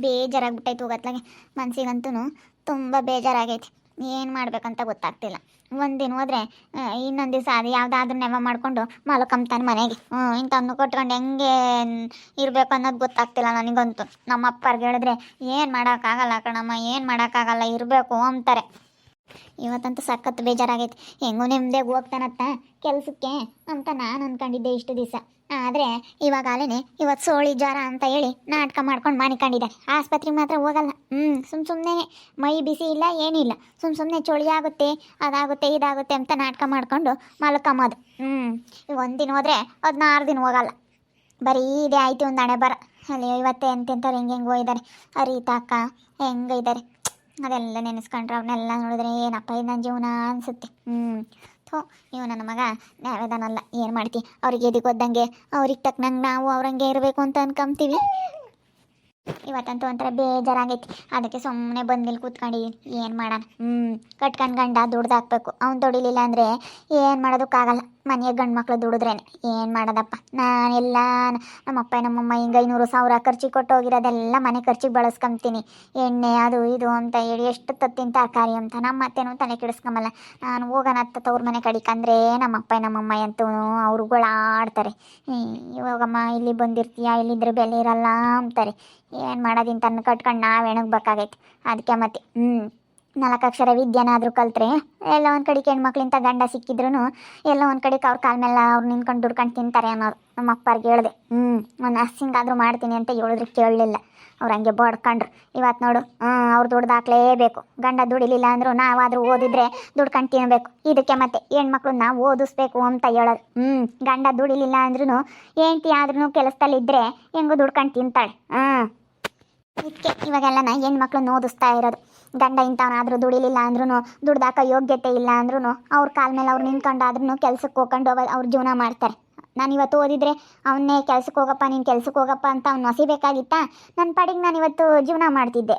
ಬೇಜಾರಾಗ್ಬಿಟ್ಟೈತೆ ಹೋಗತ್ಲಾಗೆ. ಮನ್ಸಿಗಂತೂ ತುಂಬ ಬೇಜಾರಾಗೈತಿ. ಏನು ಮಾಡ್ಬೇಕಂತ ಗೊತ್ತಾಗ್ತಿಲ್ಲ. ಒಂದಿನ ಹೋದ್ರೆ ಇನ್ನೊಂದು ದಿವಸ ಅದು ಯಾವುದಾದ್ರೂ ನೆವ ಮಾಡಿಕೊಂಡು ಮಲ್ಕೊಂತಾನೆ ಮನೆಗೆ. ಇಂಥನ್ನು ಕಟ್ಕೊಂಡು ಹೆಂಗೆ ಇರಬೇಕು ಅನ್ನೋದು ಗೊತ್ತಾಗ್ತಿಲ್ಲ ನನಗಂತೂ. ನಮ್ಮ ಅಪ್ಪರ್ಗೆ ಹೇಳಿದ್ರೆ ಏನು ಮಾಡೋಕ್ಕಾಗಲ್ಲ ಕಣಮ್ಮ, ಏನು ಮಾಡೋಕ್ಕಾಗಲ್ಲ, ಇರಬೇಕು ಅಂತಾರೆ. ಇವತ್ತಂತೂ ಸಖತ್ತು ಬೇಜಾರಾಗೈತಿ. ಹೆಂಗೂ ನೆಮ್ಮದಿಯಾಗಿ ಹೋಗ್ತಾನತ್ತ ಕೆಲಸಕ್ಕೆ ಅಂತ ನಾನು ಅಂದ್ಕೊಂಡಿದ್ದೆ ಇಷ್ಟು ದಿವಸ. ಆದರೆ ಇವಾಗಲೇ ಇವತ್ತು ಸೋಳಿ ಜ್ವರ ಅಂತ ಹೇಳಿ ನಾಟಕ ಮಾಡ್ಕೊಂಡು ಮನಿಕೊಂಡಿದ್ದಾರೆ. ಆಸ್ಪತ್ರೆಗೆ ಮಾತ್ರ ಹೋಗಲ್ಲ. ಸುಮ್ಮನೆ ಮೈ ಬಿಸಿ ಇಲ್ಲ ಏನಿಲ್ಲ, ಸುಮ್ಮನೆ ಚಳಿ ಆಗುತ್ತೆ, ಅದಾಗುತ್ತೆ ಇದಾಗುತ್ತೆ ಅಂತ ನಾಟಕ ಮಾಡಿಕೊಂಡು ಮಲ್ಕೊಂಬೋದು. ಈಗ ಒಂದಿನ ಹೋದರೆ 16 ದಿನ ಹೋಗಲ್ಲ. ಬರೀ ಇದೇ ಆಯ್ತು ಒಂದು ಹಣೆ ಬರ. ಅಲ್ಲಿ ಇವತ್ತೇ ಎಂತೆಂಥವ್ರು ಹೆಂಗೆ ಹೋಗಿದ್ದಾರೆ. ಹರಿತಾ ಅಕ್ಕ ಹೆಂಗೆ ಇದ್ದಾರೆ, ಅದೆಲ್ಲ ನೆನೆಸ್ಕೊಂಡ್ರೆ ಅವನ್ನೆಲ್ಲ ನೋಡಿದ್ರೆ ಏನಪ್ಪ ಇದು ನನ್ನ ಜೀವನ ಅನಿಸುತ್ತೆ. ನೀವು ನನ್ನ ಮಗ ನಾವೇದನಲ್ಲ, ಏನು ಮಾಡ್ತಿ, ಅವ್ರಿಗೆ ಎದಿಗೆ ಓದ್ದಂಗೆ ಅವ್ರಿಗೆ ತಕ್ಕನಂಗೆ ನಾವು ಅವ್ರಂಗೆ ಇರಬೇಕು ಅಂತ ಅನ್ಕೊಂತೀವಿ. ಇವತ್ತಂತೂ ಒಂಥರ ಬೇಜಾರಾಗೈತಿ. ಅದಕ್ಕೆ ಸುಮ್ಮನೆ ಬಂದಿಲ್ಲಿ ಕೂತ್ಕೊಂಡಿದ್ದೀನಿ. ಏನು ಮಾಡೋಣ, ಕಟ್ಕೊಂಡು ಗಂಡ ದುಡ್ದಾಕ್ಬೇಕು. ಅವ್ನು ದುಡಿಲಿಲ್ಲ ಅಂದರೆ ಏನು ಮಾಡೋದಕ್ಕಾಗಲ್ಲ. ಮನೆಯ ಗಂಡು ಮಕ್ಳು ದುಡಿದ್ರೇನೆ ಏನು ಮಾಡೋದಪ್ಪ. ನಾನೆಲ್ಲ ನಮ್ಮಪ್ಪ ನಮ್ಮಮ್ಮ ಹಿಂಗೆ 500,000 ಖರ್ಚಿಗೆ ಕೊಟ್ಟು ಹೋಗಿರೋದೆಲ್ಲ ಮನೆ ಖರ್ಚಿಗೆ ಬಳಸ್ಕೊಂತೀನಿ. ಎಣ್ಣೆ ಅದು ಇದು ಅಂತ ಹೇಳಿ ಎಷ್ಟು ತತ್ತಿನ ತರಕಾರಿ ಅಂತ. ನಮ್ಮ ಅತ್ತೆನೂ ತಲೆ ಕೆಡಿಸ್ಕೊಂಬಲ್ಲ. ನಾನು ಹೋಗೋಣ ತವ್ರ ಮನೆ ಕಡಿಕಂದ್ರೆ ನಮ್ಮಪ್ಪ ನಮ್ಮಮ್ಮ ಅಂತೂ ಅವ್ರುಗಳು ಆಡ್ತಾರೆ. ಇವಾಗಮ್ಮ ಇಲ್ಲಿ ಬಂದಿರ್ತೀಯ, ಇಲ್ಲಿದ್ರೆ ಬೆಲೆ ಇರಲ್ಲ ಅಂತಾರೆ. ಏನು ಮಾಡೋದಿನ್ ತನ್ನ ಕಟ್ಕೊಂಡು ನಾವು ಎಣಗಬೇಕಾಗೈತೆ. ಅದಕ್ಕೆ ಮತ್ತೆ 4 ಅಕ್ಷರ ವಿದ್ಯಾನಾದರೂ ಕಲ್ತ್ರೆ ಎಲ್ಲ ಒಂದು ಕಡೆಗೆ ಹೆಣ್ಮಕ್ಳಿಂತ ಗಂಡ ಸಿಕ್ಕಿದ್ರು ಎಲ್ಲ ಒಂದು ಕಡೆಗೆ ಅವ್ರ ಕಾಲ ಮೇಲೆ ಅವ್ರು ನಿಂತ್ಕೊಂಡು ದುಡ್ಕೊಂಡು ತಿಂತಾರೆ ಅನ್ನೋರು. ನಮ್ಮ ಅಪ್ಪರಿಗೆ ಹೇಳಿದೆ ಒಂದು ನರ್ಸಿಂಗ್ ಆದರೂ ಮಾಡ್ತೀನಿ ಅಂತ ಹೇಳಿದ್ರೆ ಕೇಳಲಿಲ್ಲ. ಅವ್ರು ಹಂಗೆ ಬಡ್ಕೊಂಡ್ರು. ಇವತ್ತು ನೋಡು ಅವ್ರು ದುಡ್ದಾಕ್ಲೇಬೇಕು. ಗಂಡ ದುಡಿಲಿಲ್ಲ ಅಂದರೂ ನಾವಾದರೂ ಓದಿದ್ರೆ ದುಡ್ಕೊಂಡು ತಿನ್ನಬೇಕು. ಇದಕ್ಕೆ ಮತ್ತೆ ಹೆಣ್ಮಕ್ಳು ನಾವು ಓದಿಸ್ಬೇಕು ಅಂತ ಹೇಳೋದು. ಗಂಡ ದುಡಿಲಿಲ್ಲ ಅಂದ್ರೂ ಹೆಂಡ್ತಿ ಆದ್ರೂ ಕೆಲಸದಲ್ಲಿದ್ದರೆ ಹೆಂಗೂ ದುಡ್ಕೊಂಡು ತಿಂತಾಳೆ. ಇದಕ್ಕೆ ಇವಾಗೆಲ್ಲ ಹೆಣ್ಮಕ್ಳು ಓದಿಸ್ತಾ ಇರೋದು. ಗಂಡ ಇಂಥವನಾದ್ರೂ ದುಡಿಲಿಲ್ಲ ಅಂದ್ರೂ ದುಡ್ದಾಕ ಯೋಗ್ಯತೆ ಇಲ್ಲ ಅಂದ್ರೂ ಅವ್ರ ಕಾಲ ಮೇಲೆ ಅವ್ರು ನಿಂತ್ಕೊಂಡಾದ್ರೂ ಕೆಲ್ಸಕ್ಕೆ ಹೋಗ್ಕೊಂಡು ಅವ್ರ ಜೀವನ ಮಾಡ್ತಾರೆ. ನಾನು ಇವತ್ತು ಓದಿದ್ರೆ ಅವನ್ನೇ ಕೆಲ್ಸಕ್ಕೆ ಹೋಗಪ್ಪ, ನೀನು ಕೆಲ್ಸಕ್ಕೆ ಹೋಗಪ್ಪ ಅಂತ ಅವ್ನು ಹೊಸಿಬೇಕಾಗಿತ್ತಾ? ನನ್ನ ಪಾಡಿಗೆ ನಾನು ಇವತ್ತು ಜೀವನ ಮಾಡ್ತಿದ್ದೆ.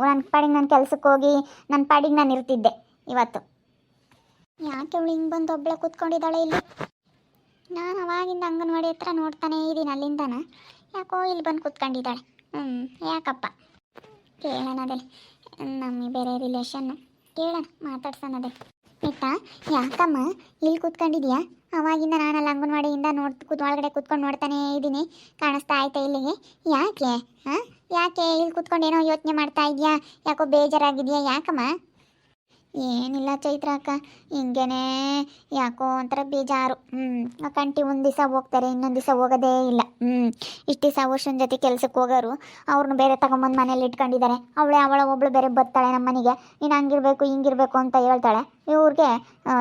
ನನ್ನ ಪಾಡಿಗೆ ನಾನು ಕೆಲ್ಸಕ್ಕೆ ಹೋಗಿ ನನ್ನ ಪಾಡಿಗೆ ನಾನು ಇರ್ತಿದ್ದೆ ಇವತ್ತು. ಯಾಕೆ ಅವಳು ಹಿಂಗೆ ಬಂದು ಒಬ್ಬಳೆ ಕೂತ್ಕೊಂಡಿದ್ದಾಳೆ ಇಲ್ಲಿ? ನಾನು ಅವಾಗಿಂದ ಅಂಗನವಾಡಿ ಹತ್ರ ನೋಡ್ತಾನೆ ಇದ್ದೀನಿ ಅಲ್ಲಿಂದನ. ಯಾಕೋ ಇಲ್ಲಿ ಬಂದು ಕೂತ್ಕೊಂಡಿದ್ದಾಳೆ. ಯಾಕಪ್ಪ ಕೇಳೋಣ ಅದೇ, ನಮ್ಮ ಬೇರೆ ರಿಲೇಷನ್ನು ಕೇಳೋಣ, ಮಾತಾಡ್ಸೋಣ ಅದೇ. ಆಯ್ತಾ? ಯಾಕಮ್ಮ ಇಲ್ಲಿ ಕೂತ್ಕೊಂಡಿದ್ಯಾ? ಅವಾಗಿಂದ ನಾನಲ್ಲಿ ಅಂಗನವಾಡಿಯಿಂದ ಒಳಗಡೆ ಕೂತ್ಕೊಂಡು ನೋಡ್ತಾನೇ ಇದ್ದೀನಿ, ಕಾಣಿಸ್ತಾ ಆಯ್ತಾ ಇಲ್ಲಿಗೆ? ಯಾಕೆ ಯಾಕೆ ಇಲ್ಲಿ ಕೂತ್ಕೊಂಡು ಏನೋ ಯೋಚನೆ ಮಾಡ್ತಾ ಇದೆಯಾ? ಯಾಕೋ ಬೇಜಾರಾಗಿದೆಯಾ? ಯಾಕಮ್ಮ? ಏನಿಲ್ಲ ಚೈತ್ರ ಅಕ್ಕ, ಹಿಂಗೇನೆ ಯಾಕೋ ಒಂಥರ ಬೇಜಾರು. ಕಂಟಿ ಒಂದು ದಿವಸ ಹೋಗ್ತಾರೆ, ಇನ್ನೊಂದು ದಿವಸ ಹೋಗೋದೇ ಇಲ್ಲ. ಇಷ್ಟು ದಿವಸ ವರ್ಷನ ಜೊತೆ ಕೆಲ್ಸಕ್ಕೆ ಹೋಗೋರು ಅವ್ರನ್ನ ಬೇರೆ ತಗೊಂಬಂದು ಮನೇಲಿ ಇಟ್ಕೊಂಡಿದ್ದಾರೆ. ಅವಳ ಒಬ್ಳು ಬೇರೆ ಬರ್ತಾಳೆ ನಮ್ಮ ಮನೆಗೆ, ನೀನು ಹಂಗಿರ್ಬೇಕು ಹಿಂಗಿರ್ಬೇಕು ಅಂತ ಹೇಳ್ತಾಳೆ. ಇವ್ರಿಗೆ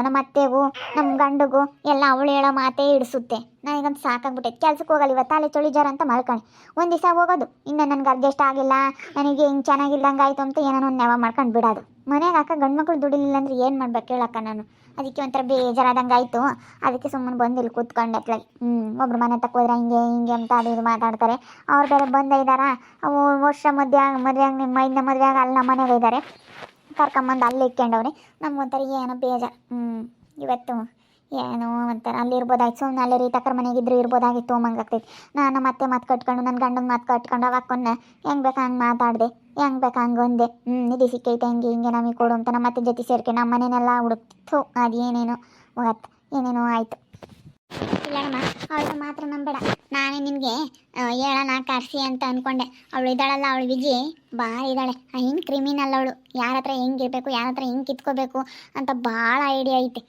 ನಮ್ಮ ಅತ್ತೆಗೂ ನಮ್ಮ ಗಂಡಗೂ ಎಲ್ಲ ಅವಳು ಹೇಳೋ ಮಾತೇ ಇಡಿಸುತ್ತೆ. ನನಗಂತ ಸಾಕಾಗ್ಬಿಟ್ಟೈತೆ. ಕೆಲ್ಸಕ್ಕೆ ಹೋಗಲ್ಲ, ಇವತ್ತು ತಲೆ ಚಳಿ ಜ್ವರ ಅಂತ ಮಲ್ಕೊಂಡು ಒಂದು ದಿವಸ ಹೋಗೋದು, ಇನ್ನು ನನಗೆ ಅಡ್ಜಸ್ಟ್ ಆಗಿಲ್ಲ, ನನಗೆ ಹಿಂಗೆ ಚೆನ್ನಾಗಿಲ್ಲಂಗೆ ಆಯಿತು ಅಂತ ಏನೋ ಒಂದು ನೆವ ಮಾಡ್ಕೊಂಡು ಬಿಡೋದು. ಮನೆಗೆ ಅಕ್ಕ ಗಂಡು ಮಕ್ಳು ದುಡಿಲಿಲ್ಲ ಅಂದರೆ ಏನು ಮಾಡ್ಬೇಕು ಹೇಳಕ್ಕ ನಾನು? ಅದಕ್ಕೆ ಒಂಥರ ಬೇಜಾರಾದಂಗೆ ಆಯಿತು. ಅದಕ್ಕೆ ಸುಮ್ಮನೆ ಬಂದು ಇಲ್ಲಿ ಕೂತ್ಕೊಂಡೆ ಅತ್ಲಾಗಿ. ಒಬ್ರು ಮನೆ ತಕ್ಕೋದ್ರೆ ಹಿಂಗೆ ಹಿಂಗೆ ಅಂತ ಅದು ಇದು ಮಾತಾಡ್ತಾರೆ. ಅವ್ರು ಬೇರೆ ಬಂದಿದ್ದಾರ, ಅವು ವರ್ಷ ಮದುವೆಯಾಗ ನಿಮ್ಮ ಮೈದನ ಮದುವೆಯಾಗ ಅಲ್ಲಿ ನಮ್ಮ ಮನೆಗೆ ಇದ್ದಾರೆ, ಕರ್ಕೊಂಬಂದು ಅಲ್ಲಿ ಇಟ್ಕೊಂಡವ್ರೆ. ನಮ್ಗೊಂಥರ ಏನೋ ಬೇಜಾರು. ಇವತ್ತು ಏನೋ ಒಂಥರ ಅಲ್ಲಿ ಇರ್ಬೋದಾಯ್ತು. ಸುಮ್ಮನೆ ಅಲ್ಲೇ ರೀತಕ್ಕರ ಮನೆಗಿದ್ರು ಇರ್ಬೋದಾಗಿತ್ತು ಮಂಗಾಗ್ತೈತಿ. ನಾನು ಮತ್ತೆ ಮಾತು ಕಟ್ಕೊಂಡು ನನ್ನ ಗಂಡನ ಮಾತು ಕಟ್ಕೊಂಡು ಅವಾಕೊಂಡೆ ಹೆಂಗೆ ಬೇಕು ಹಂಗೆ ಮಾತಾಡಿದೆ, ಹೆಂಗೆ ಬೇಕು ಹಂಗೆ ಒಂದೆ. ಇದು ಸಿಕ್ಕೈತೆ ಹಿಂಗೆ ಹಿಂಗೆ ನಮಗೆ ಕೊಡು ಅಂತ ನಮ್ಮ ಮತ್ತೆ ಜೊತೆ ಸೇರ್ಕೆ ನಮ್ಮ ಮನೆಯೆಲ್ಲ ಹುಡುಕ್ತು. ಅದು ಏನೇನೋ ಹೋಗತ್ತೆ, ಏನೇನೋ ಆಯಿತು. ಇಲ್ಲಮ್ಮ, ಅವಳು ಮಾತ್ರ ನಂಬೇಡ. ನಾನೇ ನಿನಗೆ ಹೇಳೋಣ ಕರ್ಸಿ ಅಂತ ಅಂದ್ಕೊಂಡೆ. ಅವಳು ಇದ್ದಾಳಲ್ಲ, ಅವಳು ವಿಜಿ ಭಾಳ ಇದ್ದಾಳೆ. ಹಿಂಗೆ ಕ್ರಿಮಿನಲ್ ಅವಳು. ಯಾರ ಹತ್ರ ಹೆಂಗಿರ್ಬೇಕು, ಯಾರ ಹತ್ರ ಹೆಂಗೆ ಕಿತ್ಕೋಬೇಕು ಅಂತ ಭಾಳ ಐಡಿಯಾ ಐತೆ.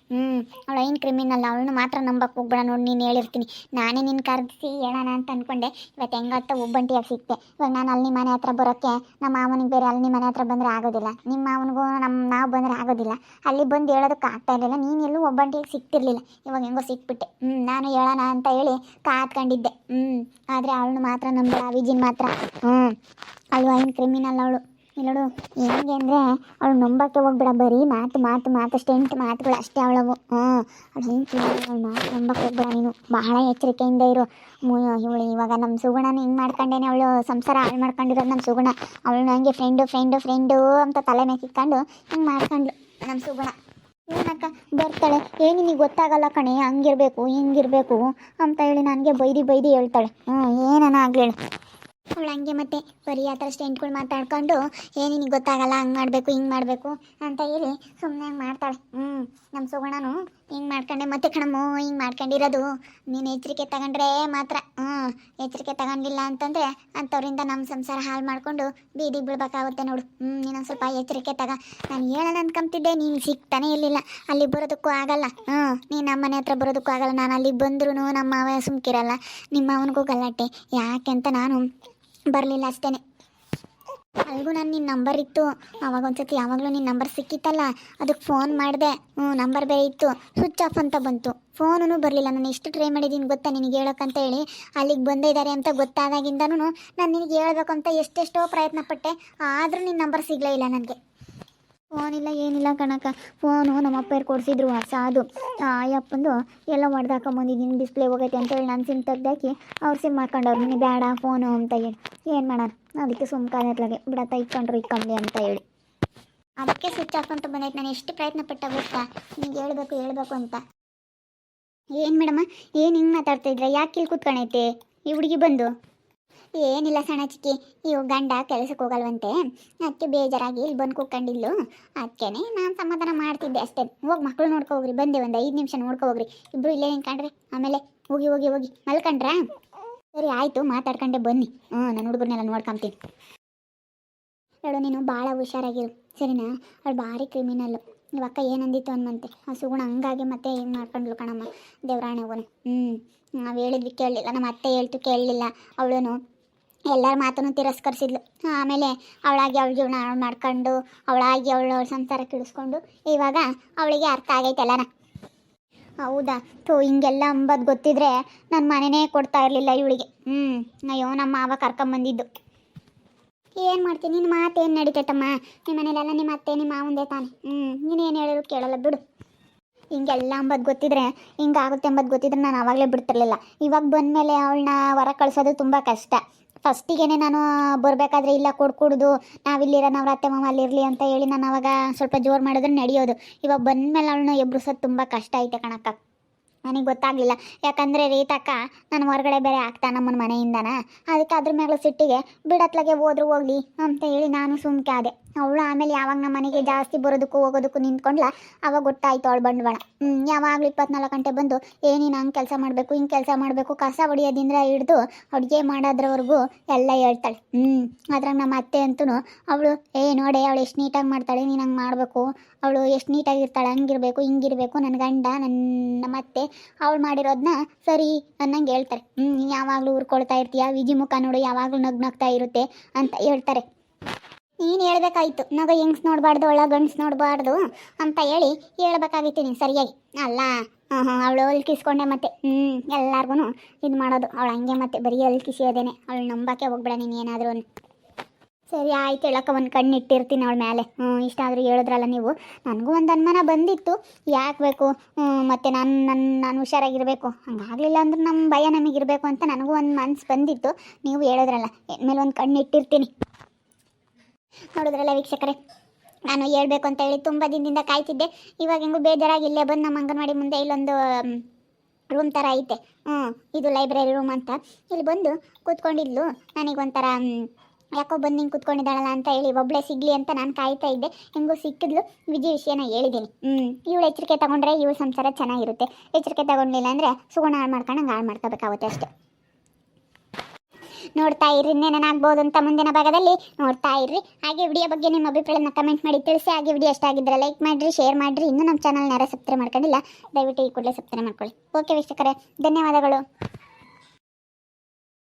ಅವಳು ಏನು ಕ್ರಿಮಿನಲ್, ಅವಳನ್ನು ಮಾತ್ರ ನಂಬಕ್ಕೆ ಹೋಗ್ಬೇಡ. ನೋಡಿ ನೀನು ಹೇಳಿರ್ತೀನಿ. ನಾನೇ ನಿನ್ನ ಕರೆಸಿ ಹೇಳೋಣ ಅಂತ ಅಂದ್ಕೊಂಡೆ. ಇವತ್ತು ಹೆಂಗತ್ತ ಒಬ್ಬಂಟಿಯಾಗಿ ಸಿಕ್ತೆ. ಇವಾಗ ನಾನು ಅಲ್ಲಿ ಮನೆ ಹತ್ರ ಬರೋಕ್ಕೆ ನಮ್ಮ ಮಾವನಿಗೆ ಬೇರೆ ಅಲ್ಲಿ ಮನೆ ಹತ್ರ ಬಂದರೆ ಆಗೋದಿಲ್ಲ, ನಿಮ್ಮ ಮಾವನಿಗೂ ನಾವು ಬಂದರೆ ಆಗೋದಿಲ್ಲ. ಅಲ್ಲಿ ಬಂದು ಹೇಳೋದಕ್ಕೆ ಆಗ್ತಾ ಇರಲಿಲ್ಲ. ನೀನು ಎಲ್ಲೂ ಒಬ್ಬಂಟಿಯಾಗಿ ಸಿಕ್ತಿರ್ಲಿಲ್ಲ. ಇವಾಗ ಹೆಂಗೋ ಸಿಕ್ಬಿಟ್ಟೆ. ನಾನು ಹೇಳೋಣ ಅಂತ ಹೇಳಿ ಕಾತ್ಕೊಂಡಿದ್ದೆ. ಆದರೆ ಅವಳನ್ನು ಮಾತ್ರ ನಂಬೇಡ, ವಿಜಿನ್ ಮಾತ್ರ. ಅವಳು ಏನು ಕ್ರಿಮಿನಲ್ ಅವಳು. ಇಲ್ಲೋಡು ಹೆಂಗೆ ಅಂದರೆ ಅವಳು ನಂಬಕ್ಕೆ ಹೋಗ್ಬೇಡ. ಬರೀ ಮಾತು ಸ್ಟೆಂಟ್ ಮಾತುಗಳು ಅಷ್ಟೇ ಅವಳವು. ಅವಳು ಹೆಂಗೆ ಕ್ರಿಮಿನಲ್, ಅವಳು ಮಾತು ನಂಬಕ್ಕೆ ಹೋಗ್ಬೇಡ ನೀನು. ಬಹಳ ಎಚ್ಚರಿಕೆಯಿಂದ ಇರು. ಇವಳು ಇವಾಗ ನಮ್ಮ ಸುಗುಣನ ಹಿಂಗೆ ಮಾಡ್ಕೊಂಡೇನೆ ಅವಳು ಸಂಸಾರ ಹಾಳು ಮಾಡ್ಕೊಂಡಿರೋದು ನಮ್ಮ ಸುಗುಣ. ಅವಳು ಹಂಗೆ ಫ್ರೆಂಡು ಅಂತ ತಲೆ ಮೇಲೆ ಕಿತ್ಕೊಂಡು ಹಿಂಗೆ ಮಾಡ್ಕೊಂಡ್ಳು ನಮ್ಮ ಸುಗುಣ. ಏನಕ್ಕ ಬರ್ತಾಳೆ, ಏನು ನಿನಗೆ ಗೊತ್ತಾಗಲ್ಲ ಕಣೆ, ಹಂಗಿರ್ಬೇಕು ಹಿಂಗಿರ್ಬೇಕು ಅಂತ ಹೇಳಿ ನನಗೆ ಬೈದಿ ಹೇಳ್ತಾಳೆ. ಏನನ ಆಗಲಿ ಹೇಳು. ಅವಳು ಹಂಗೆ ಮತ್ತೆ ಬರೀ ಆ ಥರ ಸ್ಟೆಂಟ್ಗಳು ಮಾತಾಡ್ಕೊಂಡು ನಿನಗೆ ಗೊತ್ತಾಗಲ್ಲ ಹಂಗೆ ಮಾಡಬೇಕು ಹಿಂಗೆ ಮಾಡಬೇಕು ಅಂತ ಹೇಳಿ ಸುಮ್ಮನೆ ಹಂಗೆ ಮಾಡ್ತಾಳೆ. ನಮ್ಮ ಸುಗುಣನು ಹಿಂಗೆ ಮಾಡ್ಕೊಂಡೆ ಮತ್ತೆ ಕಣಮ್ಮು ಹಿಂಗೆ ಮಾಡ್ಕೊಂಡಿರೋದು. ನೀನು ಎಚ್ಚರಿಕೆ ತಗೊಂಡ್ರೆ ಮಾತ್ರ. ಎಚ್ಚರಿಕೆ ತಗೊಂಡಿಲ್ಲ ಅಂತಂದರೆ ಅಂಥವ್ರಿಂದ ನಮ್ಮ ಸಂಸಾರ ಹಾಳು ಮಾಡಿಕೊಂಡು ಬೀದಿಗೆ ಬೀಳ್ಬೇಕಾಗುತ್ತೆ ನೋಡು. ನೀನೊಂದು ಸ್ವಲ್ಪ ಎಚ್ಚರಿಕೆ ತಗ. ನಾನು ಹೇಳೋಣ ಅಂದ್ಕೊಂತಿದ್ದೆ, ನೀನು ಸಿಗ್ತಾನೆ ಇರಲಿಲ್ಲ. ಅಲ್ಲಿ ಬರೋದಕ್ಕೂ ಆಗಲ್ಲ. ನೀನು ನಮ್ಮ ಮನೆ ಹತ್ರ ಬರೋದಕ್ಕೂ ಆಗಲ್ಲ. ನಾನು ಅಲ್ಲಿಗೆ ಬಂದ್ರೂ ನಮ್ಮ ಮಾವ ಸುಮ್ಕಿರಲ್ಲ, ನಿಮ್ಮ ಅವನಿಗೂ ಗಲಾಟೆ. ಯಾಕೆಂತ ನಾನು ಬರಲಿಲ್ಲ ಅಷ್ಟೇ. ಅಲ್ಲಿಗೂ ನಾನು ನಿನ್ನ ನಂಬರ್ ಇತ್ತು, ಅವಾಗ ಒಂದ್ಸತಿ ಯಾವಾಗಲೂ ನಿನ್ನ ನಂಬರ್ ಸಿಕ್ಕಿತ್ತಲ್ಲ, ಅದಕ್ಕೆ ಫೋನ್ ಮಾಡಿದೆ. ನಂಬರ್ ಬೇರೆ ಇತ್ತು, ಸ್ವಿಚ್ ಆಫ್ ಅಂತ ಬಂತು. ಫೋನೂ ಬರಲಿಲ್ಲ. ನಾನು ಎಷ್ಟು ಟ್ರೈ ಮಾಡಿದ್ದೀನಿ ಗೊತ್ತಾ ನಿನಗೆ ಹೇಳೋಕ್ಕಂತ ಹೇಳಿ. ಅಲ್ಲಿಗೆ ಬಂದಿದ್ದಾರೆ ಅಂತ ಗೊತ್ತಾದಾಗಿಂದನೂ ನಾನು ನಿನಗೆ ಹೇಳ್ಬೇಕು ಅಂತ ಎಷ್ಟೆಷ್ಟೋ ಪ್ರಯತ್ನ ಪಟ್ಟೆ, ಆದರೂ ನಿನ್ನ ನಂಬರ್ ಸಿಗಲೇ ಇಲ್ಲ ನನಗೆ. ಫೋನಿಲ್ಲ ಏನಿಲ್ಲ ಕಣಕ್ಕ. ಫೋನು ನಮ್ಮ ಅಪ್ಪರು ಕೊಡಿಸಿದ್ರು ಹೊಸದು. ಅಯ್ಯಪ್ಪಂದು ಎಲ್ಲ ಹೊಡೆದಾಕೊಂಬಂದಿದ್ದೀನಿ, ಡಿಸ್ಪ್ಲೇ ಹೋಗೈತೆ ಅಂತೇಳಿ ನಾನು ಸಿಮ್ ತೆಗ್ದಾಕಿ ಅವ್ರು ಸಿಮ್ ಹಾಕೊಂಡವ್ರು. ನೀನು ಬೇಡ ಫೋನು ಅಂತ ಹೇಳಿ ಏನು ಮಾಡೋಣ, ಅದಕ್ಕೆ ಸುಮ್ಕಾದತ್ಲಾಗೆ ಬಿಡತ್ತ ಇಟ್ಕೊಂಡ್ಲಿ ಅಂತ ಹೇಳಿ ಅದಕ್ಕೆ ಸ್ವಿಚ್ ಆಫ್ ಅಂತ ಬಂದೈತೆ. ನಾನು ಎಷ್ಟು ಪ್ರಯತ್ನ ಪಟ್ಟ ಗೊತ್ತಾ ನಿನಗೆ ಹೇಳ್ಬೇಕು ಅಂತ. ಏನು ಮೇಡಮ್ಮ ಏನು ಹಿಂಗೆ ಮಾತಾಡ್ತಾ ಇದ್ರೆ? ಯಾಕೆ ಇಲ್ಲಿ ಕೂತ್ಕೊಂಡೈತೆ ಈ ಹುಡುಗಿ ಬಂದು? ಏನಿಲ್ಲ ಸಣ್ಣ ಚಿಕ್ಕಿ, ಇವು ಗಂಡ ಕೆಲಸಕ್ಕೆ ಹೋಗಲ್ವಂತೆ, ಅದಕ್ಕೆ ಬೇಜಾರಾಗಿ ಇಲ್ಲಿ ಬಂದು ಕೂತ್ಕೊಂಡಿದ್ಲು. ಅದಕ್ಕೆ ನಾನು ಸಮಾಧಾನ ಮಾಡ್ತಿದ್ದೆ ಅಷ್ಟೇ. ಹೋಗಿ ಮಕ್ಕಳು ನೋಡ್ಕೊ ಹೋಗ್ರಿ, ಬಂದೆ ಒಂದು 5 ನಿಮಿಷ ನೋಡ್ಕೊ ಹೋಗ್ರಿ, ಇಬ್ಬರು ಇಲ್ಲೇ ನಿಂತ್ಕೊಂಡ್ರಿ, ಆಮೇಲೆ ಹೋಗಿ ಮಲ್ಕೊಂಡ್ರಾ? ಸರಿ ಆಯಿತು, ಮಾತಾಡ್ಕೊಂಡೆ ಬನ್ನಿ. ನಾನು ಹುಡುಗರನ್ನೆಲ್ಲ ನೋಡ್ಕೊಂತೀನಿ. ಹೇಳು, ನೀನು ಭಾಳ ಹುಷಾರಾಗಿರು ಸರಿನಾ? ಅವಳು ಭಾರಿ ಕ್ರಿಮಿನಲ್ಲು. ನೀವು ಅಕ್ಕ ಏನಂದಿತ್ತು ಅನ್ಮಂತೆ, ಆ ಸುಗುಣ ಹಂಗಾಗಿ ಮತ್ತೆ ಹಿಂಗೆ ಮಾಡ್ಕೊಂಡ್ಲು ಕಣಮ್ಮ ದೇವ್ರಾಣೆವನು. ನಾವು ಹೇಳಿದ್ವಿ ಕೇಳಲಿಲ್ಲ, ನಮ್ಮ ಅತ್ತೆ ಹೇಳ್ತು ಕೇಳಲಿಲ್ಲ. ಅವಳು ಎಲ್ಲರ ಮಾತನ್ನು ತಿರಸ್ಕರಿಸಿದ್ಲು. ಆಮೇಲೆ ಅವಳಾಗಿ ಅವಳ ಜೀವನ ಹಾಳು ಮಾಡ್ಕೊಂಡು ಅವಳಾಗಿ ಅವಳ ಸಂಸಾರ ಕಿಡಿಸ್ಕೊಂಡು ಇವಾಗ ಅವಳಿಗೆ ಅರ್ಥ ಆಗೈತಲ್ಲನ. ಹೌದಾ? ಹಿಂಗೆಲ್ಲ ಅಂಬದು ಗೊತ್ತಿದ್ರೆ ನನ್ನ ಮನೆಯೇ ಕೊಡ್ತಾ ಇರಲಿಲ್ಲ ಇವಳಿಗೆ. ಅಯ್ಯೋ ನಮ್ಮ ಮಾವ ಕರ್ಕೊಂಬಂದಿದ್ದು. ಏನು ಮಾಡ್ತೀನಿ, ನಿನ್ನ ಮಾತೇನು ನಡೀತೈತಮ್ಮ? ನಿಮ್ಮ ಮನೇಲೆಲ್ಲ ನಿಮ್ಮ ಅತ್ತೆ ನಿಮ್ಮ ಮಾವಂದೇ ತಾನೆ. ನೀನೇನು ಹೇಳಿದ್ರು ಕೇಳಲ್ಲ ಬಿಡು. ಹಿಂಗೆಲ್ಲ ಅಂಬದು ಗೊತ್ತಿದ್ರೆ, ಹಿಂಗಾಗುತ್ತೆ ಅಂಬದು ಗೊತ್ತಿದ್ರೆ ನಾನು ಆವಾಗಲೇ ಬಿಡ್ತಿರ್ಲಿಲ್ಲ. ಇವಾಗ ಬಂದಮೇಲೆ ಅವಳನ್ನ ಹೊರ ಕಳಿಸೋದು ತುಂಬ ಕಷ್ಟ. ಫಸ್ಟಿಗೆ ನಾನು ಬರಬೇಕಾದ್ರೆ ಇಲ್ಲ ಕೊಡ್ಕೊಡ್ದು, ನಾವಿಲ್ಲಿರೋ ನಾವು ಅತ್ತೆ ಮಾವ ಅಲ್ಲಿರಲಿ ಅಂತ ಹೇಳಿ ನಾನು ಅವಾಗ ಸ್ವಲ್ಪ ಜೋರು ಮಾಡಿದ್ರೆ ನಡೆಯೋದು. ಇವಾಗ ಬಂದಮೇಲೆ ಅವಳನ್ನ ಎಬ್ರಿಸೋದು ತುಂಬ ಕಷ್ಟ ಐತೆ ಕಣಕ್ಕ. ನನಗೆ ಗೊತ್ತಾಗಲಿಲ್ಲ, ಯಾಕಂದರೆ ರೀತಕ್ಕ ನಾನು ಹೊರಗಡೆ ಬೇರೆ ಆಗ್ತಾ ನಮ್ಮನ ಮನೆಯಿಂದನ, ಅದಕ್ಕೆ ಅದ್ರ ಮೇಲೆ ಸಿಟ್ಟಿಗೆ ಬಿಡತ್ಲಾಗೆ ಹೋದ್ರು ಹೋಗ್ಲಿ ಅಂತ ಹೇಳಿ ನಾನು ಸುಮ್ಕೆ ಆದೆ. ಅವಳು ಆಮೇಲೆ ಯಾವಾಗ ನಮ್ಮ ಮನೆಗೆ ಜಾಸ್ತಿ ಬರೋದಕ್ಕೂ ಹೋಗೋದಕ್ಕೂ ನಿಂತ್ಕೊಂಡ್ಲ, ಅವಾಗ ಗೊತ್ತಾಯ್ತು ಅವಳು ಬಂಡವಾಳ. ಯಾವಾಗಲೂ 24 ಗಂಟೆ ಬಂದು ನೀನು ಹಂಗೆ ಕೆಲಸ ಮಾಡಬೇಕು ಹಿಂಗೆ ಕೆಲಸ ಮಾಡಬೇಕು, ಕಸ ಹೊಡಿಯೋದಿಂದ ಹಿಡ್ದು ಅಡುಗೆ ಮಾಡೋದ್ರವರೆಗೂ ಎಲ್ಲ ಹೇಳ್ತಾಳೆ. ಅದ್ರಾಗ ನಮ್ಮ ಅತ್ತೆ ಅಂತೂ ಅವಳು ನೋಡೆ ಅವಳು ಎಷ್ಟು ನೀಟಾಗಿ ಮಾಡ್ತಾಳೆ, ನೀನು ಹಂಗೆ ಮಾಡಬೇಕು, ಅವಳು ಎಷ್ಟು ನೀಟಾಗಿರ್ತಾಳೆ, ಹಂಗಿರಬೇಕು ಹಿಂಗಿರಬೇಕು, ನನ್ನ ಗಂಡ ನಮ್ಮ ಅತ್ತೆ ಅವಳು ಮಾಡಿರೋದನ್ನ ಸರಿ ಅನ್ನಂಗೆ ಹೇಳ್ತಾರೆ. ಯಾವಾಗಲೂ ಉರ್ಕೊಳ್ತಾ ಇರ್ತೀಯ, ವಿಜಿ ಮುಖ ನೋಡು ಯಾವಾಗಲೂ ನಗ್ನಗ್ತಾ ಇರುತ್ತೆ ಅಂತ ಹೇಳ್ತಾರೆ. ನೀನು ಹೇಳ್ಬೇಕಾಯ್ತು, ನಗ ಹೆಂಗ್ಸ್ ನೋಡಬಾರ್ದು ಒಳ ಗಂಡ್ಸ್ ನೋಡಬಾರ್ದು ಅಂತ ಹೇಳಿ ಹೇಳ್ಬೇಕಾಗಿತ್ತು ನೀನು ಸರಿಯಾಗಿ. ಅಲ್ಲ ಅವಳು ಅಲ್ಕಿಸ್ಕೊಂಡೆ ಮತ್ತೆ ಎಲ್ಲಾರ್ಗು ಇದು ಮಾಡೋದು. ಅವಳು ಹಂಗೆ ಮತ್ತೆ ಬರೀ ಅಲ್ಕಿಸಿಯೋದೇನೆ. ಅವಳು ನಂಬಕ್ಕೆ ಹೋಗ್ಬೇಡ ನೀನು ಏನಾದರೂ. ಸರಿ ಆಯ್ತು, ಹೇಳಕ್ಕ ಒಂದು ಕಣ್ಣು ಇಟ್ಟಿರ್ತೀನಿ ಅವಳ ಮೇಲೆ. ಇಷ್ಟಾದರೂ ಹೇಳಿದ್ರಲ್ಲ ನೀವು. ನನಗೂ ಒಂದು ಅನುಮಾನ ಬಂದಿತ್ತು, ಯಾಕೆ ಬೇಕು ಮತ್ತು ನಾನು ಹುಷಾರಾಗಿರಬೇಕು, ಹಂಗಾಗಲಿಲ್ಲ ಅಂದ್ರೆ ನಮ್ಮ ಭಯ ನಮಗಿರಬೇಕು ಅಂತ ನನಗೂ ಒಂದು ಮನ್ಸು ಬಂದಿತ್ತು. ನೀವು ಹೇಳಿದ್ರಲ್ಲ ಮೇಲೆ ಒಂದು ಕಣ್ಣು ಇಟ್ಟಿರ್ತೀನಿ. ನೋಡಿದ್ರಲ್ಲ ವೀಕ್ಷಕರೇ, ನಾನು ಹೇಳ್ಬೇಕು ಅಂತ ಹೇಳಿ ತುಂಬ ದಿನದಿಂದ ಕಾಯ್ತಿದ್ದೆ. ಇವಾಗ ಹೆಂಗೂ ಬೇಜಾರಾಗಿ ಇಲ್ಲೇ ಬಂದು ನಮ್ಮ ಅಂಗನವಾಡಿ ಮುಂದೆ ಇಲ್ಲೊಂದು ರೂಮ್ ಥರ ಐತೆ, ಇದು ಲೈಬ್ರರಿ ರೂಮ್ ಅಂತ, ಇಲ್ಲಿ ಬಂದು ಕೂತ್ಕೊಂಡಿದ್ಲು. ನನಗೊಂಥರ ಯಾಕೋ ಬಂದು ಹಿಂಗೆ ಕೂತ್ಕೊಂಡಿದ್ದಾಳಲ್ಲ ಅಂತ ಹೇಳಿ ಒಬ್ಬಳೇ ಸಿಗಲಿ ಅಂತ ನಾನು ಕಾಯ್ತಾ ಇದ್ದೆ. ಹೆಂಗೂ ಸಿಕ್ಕಿದ್ಲು. ವಿಜಿ ವಿಷಯನ ಹೇಳಿದ್ದೀನಿ. ಇವಳು ಎಚ್ಚರಿಕೆ ತೊಗೊಂಡ್ರೆ ಇವಳು ಸಂಸಾರ ಚೆನ್ನಾಗಿರುತ್ತೆ, ಎಚ್ಚರಿಕೆ ತೊಗೊಂಡಿಲ್ಲ ಅಂದರೆ ಸುಗುಣ ಹಾಳು ಮಾಡ್ಕೊಂಡು ಹಂಗೆ ಹಾಳು ಮಾಡ್ಕೋಬೇಕಾಗುತ್ತೆ ಅಷ್ಟೇ. ನೋಡ್ತಾ ಇರ್ರಿ, ಇನ್ನೇನಾಗ್ಬೋದು ಅಂತ ಮುಂದಿನ ಭಾಗದಲ್ಲಿ ನೋಡ್ತಾ ಇರ್ರಿ. ಹಾಗೆ ವಿಡಿಯೋ ಬಗ್ಗೆ ನಿಮ್ಮ ಅಭಿಪ್ರಾಯನ ಕಮೆಂಟ್ ಮಾಡಿ ತಿಳಿಸಿ. ಹಾಗೆ ವಿಡಿಯೋ ಇಷ್ಟ ಆಗಿದ್ದರೆ ಲೈಕ್ ಮಾಡಿರಿ, ಶೇರ್ ಮಾಡಿರಿ. ಇನ್ನೂ ನಮ್ಮ ಚಾನಲ್ನ ಯಾರು ಸಬ್ಸ್ಕ್ರೈಬ್ ಮಾಡ್ಕೊಂಡಿಲ್ಲ, ದಯವಿಟ್ಟು ಈ ಕೂಡಲೇ ಸಬ್ಸ್ಕ್ರೈಬ್ ಮಾಡ್ಕೊಳ್ಳಿ. ಓಕೆ ವೀಕ್ಷಕರೇ, ಧನ್ಯವಾದಗಳು.